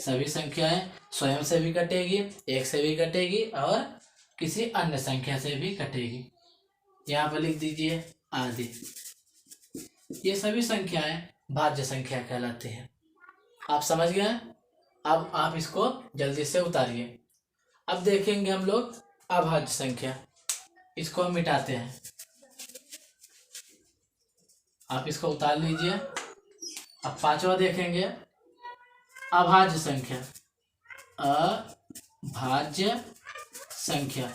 सभी संख्याएं स्वयं से भी कटेगी, 1 से भी कटेगी और किसी अन्य संख्या से भी कटेगी। यहाँ पर लिख दीजिए आदि। ये सभी संख्याएं भाज्य संख्या कहलाती हैं। आप समझ गए? अब आप इसको जल्दी से उतारिए। अब देखेंगे हम लोग अभाज्य संख्या। इसको हम मिटाते हैं। आप इसको उतार लीजिए। अब पांचवा देखेंगे अभाज्य संख्या। अभाज्य संख्या,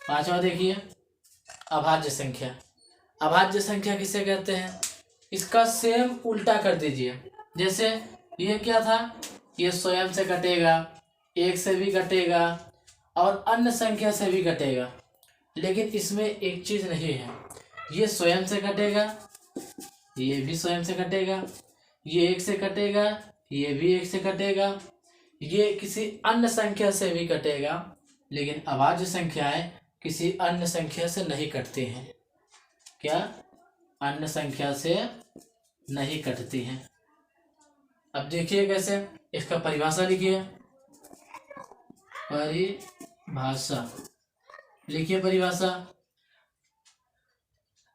पांचवा देखिए अभाज्य संख्या। अभाज्य संख्या किसे कहते हैं? इसका सेम उल्टा कर दीजिए। जैसे ये क्या था, ये स्वयं से कटेगा, 1 से भी कटेगा और अन्य संख्या से भी कटेगा। लेकिन इसमें एक चीज नहीं है, ये स्वयं से कटेगा, ये भी स्वयं से कटेगा, ये 1 से कटेगा, ये भी 1 से कटेगा, ये किसी अन्य संख्या से भी कटेगा। लेकिन अभाज्य संख्याएं किसी अन्य संख्या से नहीं कटती हैं। क्या? अन्य संख्या से नहीं कटती हैं। अब देखिए कैसे, इसका परिभाषा लिखिए। परिभाषा लिखिए। परिभाषा,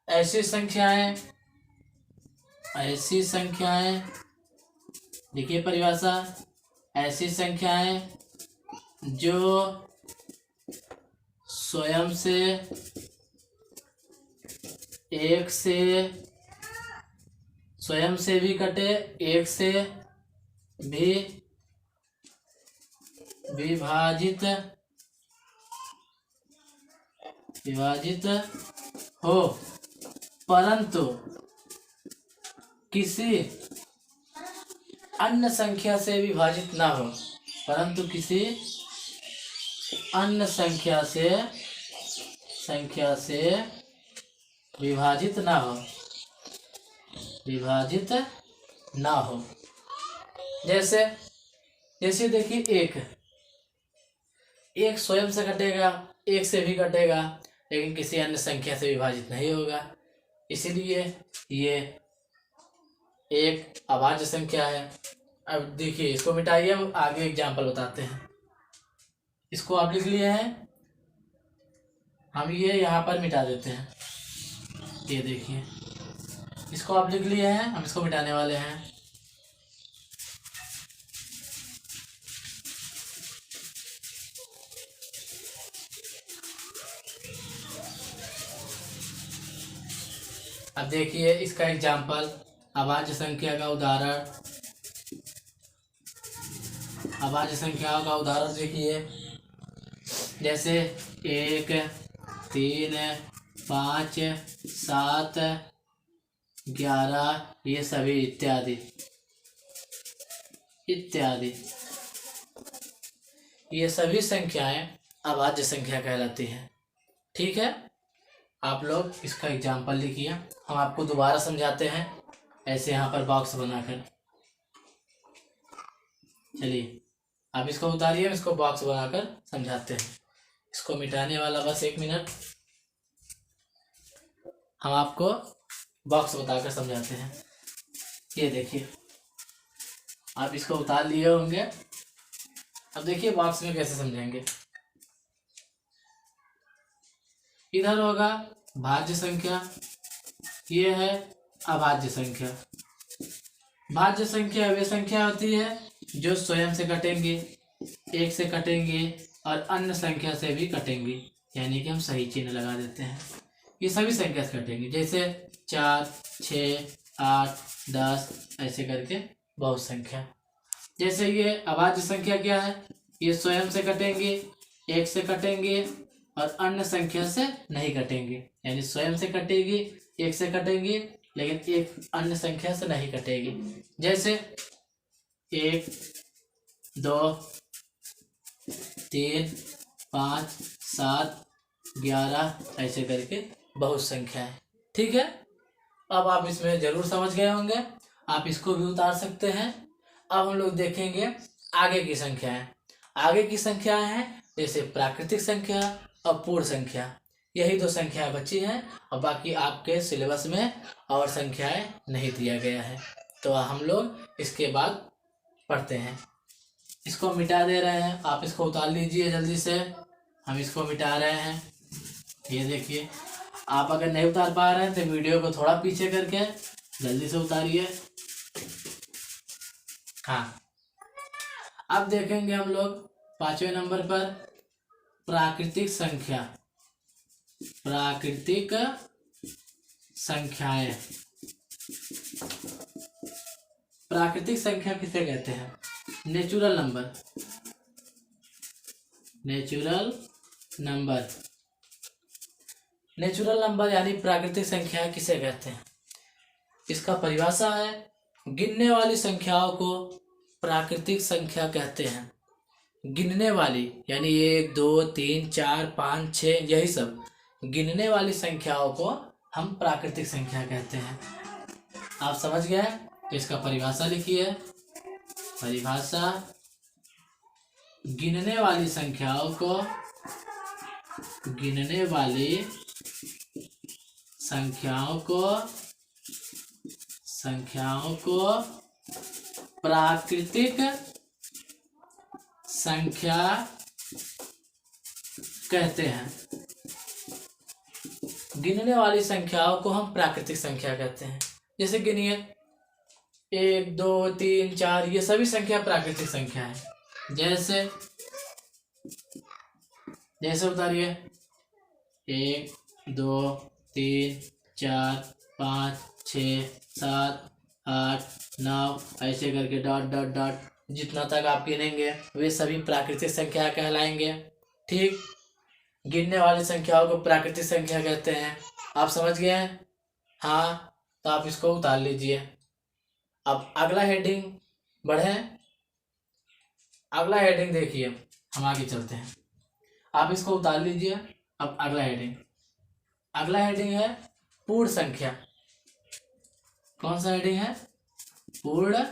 ऐसी संख्याएं लिखिए। परिभाषा, ऐसी संख्याएं जो स्वयं से 1 से भी कटे, 1 से भी विभाजित हो, परंतु किसी अन्य संख्या से विभाजित ना हो, परंतु किसी अन्य संख्या से विभाजित ना हो। जैसे देखिए, एक स्वयं से कटेगा, 1 से भी कटेगा, लेकिन किसी अन्य संख्या से विभाजित नहीं होगा, इसीलिए ये एक अभाज्य संख्या है। अब देखिए, इसको मिटाइए, हम आगे एग्जाम्पल बताते हैं। इसको आप लिख लिए हैं, हम ये यहाँ पर मिटा देते हैं। ये देखिए, इसको आप लिख लिए हैं, हम इसको मिटाने वाले हैं। अब देखिए इसका एग्जाम्पल, अभाज्य संख्या का उदाहरण। अभाज्य संख्या का उदाहरण देखिए, जैसे 1, 3, 5, 7, 11 ये सभी इत्यादि। ये सभी संख्याएं अभाज्य संख्या कहलाती हैं। ठीक है, आप लोग इसका एग्जाम्पल लिखिए। हम आपको दोबारा समझाते हैं, ऐसे यहाँ पर बॉक्स बनाकर। चलिए, आप इसको उतारिए, हम इसको बॉक्स बनाकर समझाते हैं। इसको मिटाने वाला बस 1 मिनट, हम आपको बॉक्स बताकर समझाते हैं। ये देखिए, आप इसको उतार लिए होंगे। अब देखिए बॉक्स में कैसे समझेंगे। इधर होगा भाज्य संख्या, ये है अभाज्य संख्या। भाज्य संख्या वे संख्या होती है जो स्वयं से कटेंगे, एक से कटेंगे और अन्य संख्या से भी कटेंगे, यानी कि हम सही चिन्ह लगा देते हैं। ये सभी संख्या से कटेंगे, जैसे 4, 6, 8, 10 ऐसे करके बहुत संख्या। जैसे ये अभाज्य संख्या क्या है, ये स्वयं से कटेंगे, एक से कटेंगे और अन्य संख्या से नहीं कटेंगे, यानी स्वयं से कटेगी, एक से कटेंगे लेकिन एक अन्य संख्या से नहीं कटेगी। जैसे 1, 2, 3, 5, 7, 11 ऐसे करके बहुत संख्या है। ठीक है, अब आप इसमें जरूर समझ गए होंगे, आप इसको भी उतार सकते हैं। अब हम लोग देखेंगे आगे की संख्याएं। आगे की संख्याएं हैं जैसे प्राकृतिक संख्या और पूर्ण संख्या, यही दो संख्याएं बची हैं और बाकी आपके सिलेबस में और संख्याएं नहीं दिया गया है, तो हम लोग इसके बाद पढ़ते हैं। इसको मिटा दे रहे हैं, आप इसको उतार लीजिए जल्दी से, हम इसको मिटा रहे हैं। ये देखिए, आप अगर नहीं उतार पा रहे हैं तो वीडियो को थोड़ा पीछे करके जल्दी से उतारिए। हाँ, अब देखेंगे हम लोग 5वें नंबर पर प्राकृतिक संख्या। प्राकृतिक संख्याएं। प्राकृतिक संख्या किसे कहते हैं? Natural number. Natural number. Natural number यानी प्राकृतिक संख्या किसे कहते हैं? इसका परिभाषा है, गिनने वाली संख्याओं को प्राकृतिक संख्या कहते हैं। गिनने वाली यानी 1, 2, 3, 4, 5, 6 यही सब गिनने वाली संख्याओं को हम प्राकृतिक संख्या कहते हैं। आप समझ गए? तो इसका परिभाषा लिखिए। परिभाषा, गिनने वाली संख्याओं को, गिनने वाली संख्याओं को प्राकृतिक संख्या कहते हैं। गिनने वाली संख्याओं को हम प्राकृतिक संख्या कहते हैं। जैसे गिनिए 1, 2, 3, 4 ये सभी संख्या प्राकृतिक संख्या है। जैसे उतारिए 1, 2, 3, 4, 5, 6, 7, 8, 9 ऐसे करके डॉट डॉट डॉट जितना तक आप गिनेंगे वे सभी प्राकृतिक संख्या कहलाएंगे। ठीक, गिनने वाली संख्याओं को प्राकृतिक संख्या कहते हैं। आप समझ गए हैं? हाँ, तो आप इसको उतार लीजिए। अब अगला हेडिंग बढ़ें। अगला हेडिंग देखिए, हम आगे चलते हैं। आप इसको उतार लीजिए। अब अगला हेडिंग है पूर्ण संख्या। कौन सा हेडिंग है? पूर्ण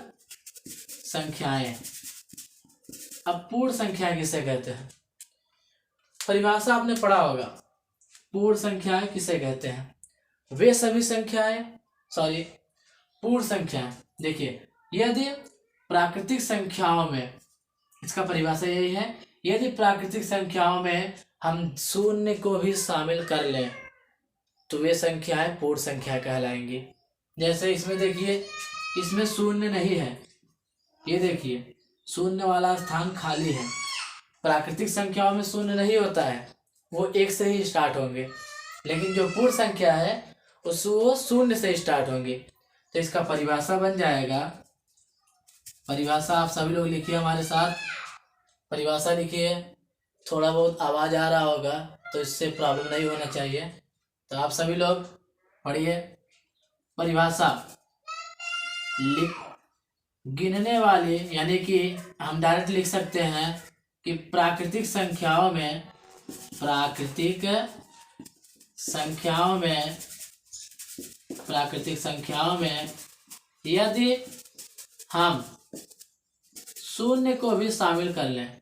संख्याएं। अब पूर्ण संख्या किसे कहते हैं? परिभाषा आपने पढ़ा होगा। पूर्ण संख्याएं किसे कहते हैं? वे सभी संख्याएं, पूर्ण संख्याएं। देखिए, यदि प्राकृतिक संख्याओं में, इसका परिभाषा यही है, यदि प्राकृतिक संख्याओं में हम शून्य को भी शामिल कर लें तो वे संख्याएं पूर्ण संख्या कहलाएंगी। जैसे इसमें देखिए, इसमें शून्य नहीं है, ये देखिए शून्य वाला स्थान खाली है। प्राकृतिक संख्याओं में शून्य नहीं होता है, वो 1 से ही स्टार्ट होंगे, लेकिन जो पूर्ण संख्या है वो 0 से स्टार्ट होंगे। तो इसका परिभाषा बन जाएगा, परिभाषा आप सभी लोग लिखिए हमारे साथ। परिभाषा लिखिए। थोड़ा बहुत आवाज़ आ रहा होगा तो इससे प्रॉब्लम नहीं होना चाहिए, तो आप सभी लोग पढ़िए। परिभाषा, गिनने वाली यानी कि हम डायरेक्ट लिख सकते हैं कि प्राकृतिक संख्याओं में यदि हम शून्य को भी शामिल कर लें,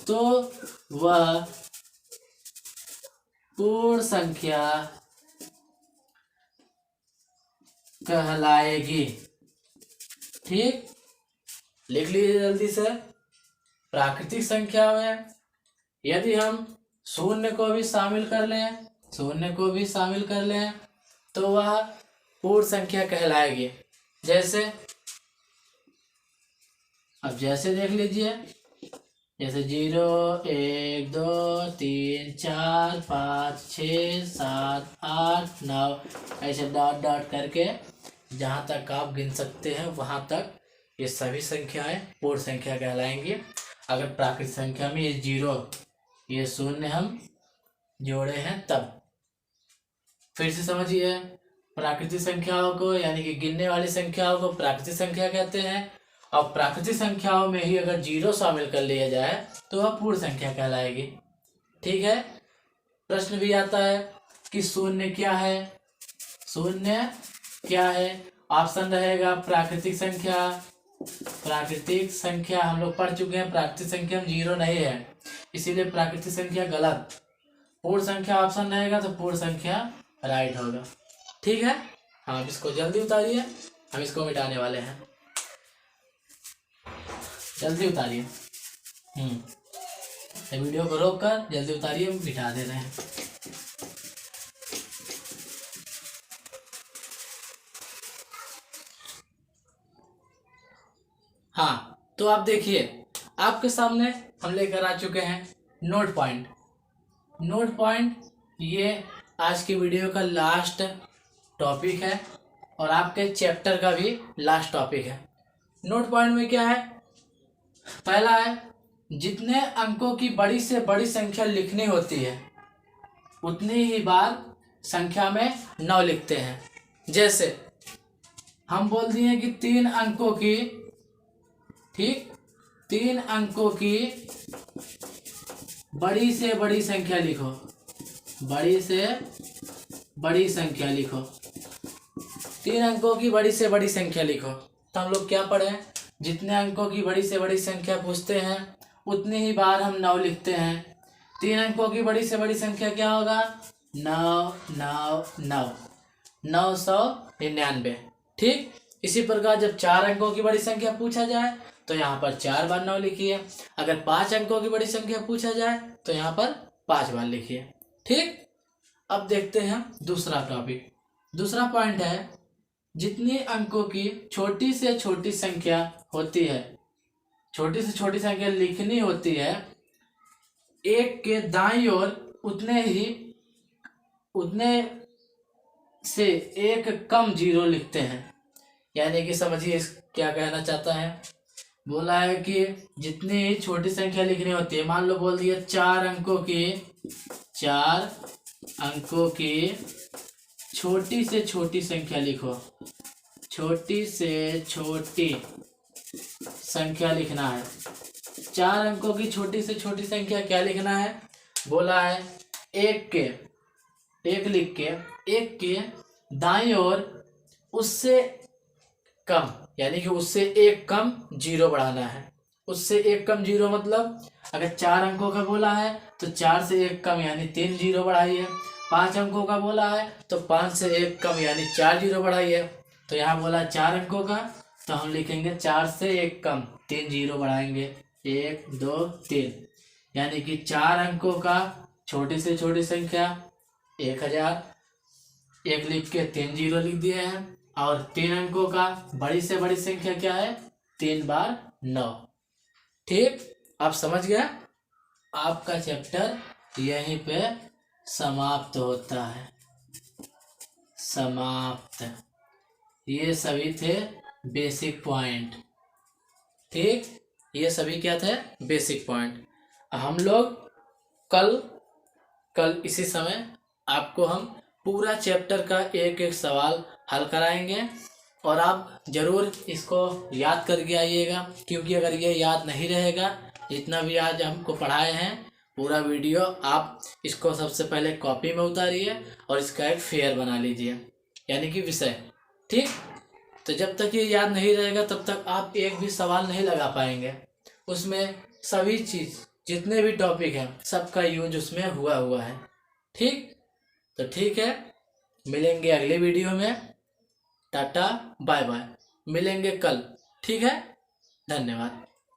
तो वह पूर्ण संख्या कहलाएगी। ठीक, लिख लीजिए जल्दी से। प्राकृतिक संख्या में यदि हम शून्य को भी शामिल कर लें तो वह पूर्ण संख्या कहलाएगी। जैसे देख लीजिए, जैसे 0 1 2 3 4 5 6 7 8 9 ऐसे डॉट डॉट करके जहाँ तक आप गिन सकते हैं वहाँ तक ये सभी संख्याएं पूर्ण संख्या कहलाएंगी। अगर प्राकृतिक संख्या में ये 0 ये शून्य हम जोड़े हैं तब। फिर से समझिए, प्राकृतिक संख्याओं को यानी कि गिनने वाली संख्याओं को प्राकृतिक संख्या कहते हैं, और प्राकृतिक संख्याओं में ही अगर 0 शामिल कर लिया जाए तो वह पूर्ण संख्या कहलाएगी। ठीक है। प्रश्न भी आता है कि शून्य क्या है। ऑप्शन रहेगा प्राकृतिक संख्या हम लोग पढ़ चुके हैं। प्राकृतिक संख्या में 0 नहीं है, इसीलिए प्राकृतिक संख्या गलत। पूर्ण संख्या ऑप्शन रहेगा तो पूर्ण संख्या राइट होगा। ठीक है। हाँ, इसको जल्दी उतारिए, हम इसको मिटाने वाले हैं। जल्दी उतारिए। वीडियो को रोक कर जल्दी उतारिए, मिटा दे रहे हैं। हाँ, तो आप देखिए, आपके सामने हम लेकर आ चुके हैं नोट पॉइंट। ये आज की वीडियो का लास्ट टॉपिक है और आपके चैप्टर का भी लास्ट टॉपिक है। नोट पॉइंट में क्या है? पहला है, जितने अंकों की बड़ी से बड़ी संख्या लिखनी होती है उतनी ही बार संख्या में 9 लिखते हैं। जैसे हम बोल दिए कि 3 अंकों की, ठीक, 3 अंकों की बड़ी से बड़ी संख्या लिखो, बड़ी से बड़ी संख्या लिखो, 3 अंकों की बड़ी से बड़ी संख्या लिखो। तो हम लोग क्या पढ़े? जितने अंकों की बड़ी से बड़ी संख्या पूछते हैं उतनी ही बार हम 9 लिखते हैं। 3 अंकों की बड़ी से बड़ी संख्या क्या होगा? 9 9 9 999। ठीक, इसी प्रकार जब 4 अंकों की बड़ी संख्या पूछा जाए तो यहाँ पर 4 बार 9 लिखिए। अगर 5 अंकों की बड़ी संख्या पूछा जाए तो यहाँ पर 5 बार लिखिए। ठीक, अब देखते हैं दूसरा टॉपिक। दूसरा पॉइंट है, जितनी अंकों की छोटी से छोटी संख्या होती है, छोटी से छोटी संख्या लिखनी होती है, एक के दाईं ओर उतने से एक कम 0 लिखते हैं। यानी कि समझिए क्या कहना चाहता है। बोला है कि जितनी छोटी संख्या लिखनी होती है, मान लो बोल दिया 4 अंकों की छोटी से छोटी संख्या लिखो, छोटी से छोटी संख्या लिखना है। 4 अंकों की छोटी से छोटी संख्या क्या लिखना है? बोला है एक लिख के एक के दाईं ओर उससे कम, यानी कि उससे एक कम 0 बढ़ाना है। उससे एक कम 0 मतलब अगर 4 अंकों का बोला है तो 4 से एक कम यानी 3 0 बढ़ाइए। 5 अंकों का बोला है तो 5 से एक कम यानी 4 0 बढ़ाइए। तो यहाँ बोला 4 अंकों का, तो हम लिखेंगे 4 से एक कम 3 0 बढ़ाएंगे, 1 2 3, यानी कि 4 अंकों का छोटी से छोटी संख्या 1000, 1 लिख के 3 0 लिख दिए हैं। और 3 अंकों का बड़ी से बड़ी संख्या क्या है? 3 बार 9। ठीक, आप समझ गए? आपका चैप्टर यहीं पे समाप्त होता है। समाप्त। ये सभी थे बेसिक पॉइंट। ठीक, ये सभी क्या थे? Basic point. हम लोग कल इसी समय आपको हम पूरा चैप्टर का एक एक सवाल हल कराएंगे और आप ज़रूर इसको याद करके आइएगा, क्योंकि अगर ये याद नहीं रहेगा, जितना भी आज हमको पढ़ाए हैं पूरा वीडियो, आप इसको सबसे पहले कॉपी में उतारिए और इसका एक फेयर बना लीजिए, यानी कि विषय। ठीक, तो जब तक ये याद नहीं रहेगा तब तक आप एक भी सवाल नहीं लगा पाएंगे। उसमें सभी चीज़ जितने भी टॉपिक हैं सबका यूज उसमें हुआ है। ठीक, तो ठीक है, मिलेंगे अगले वीडियो में। टाटा बाय बाय, मिलेंगे कल। ठीक है, धन्यवाद।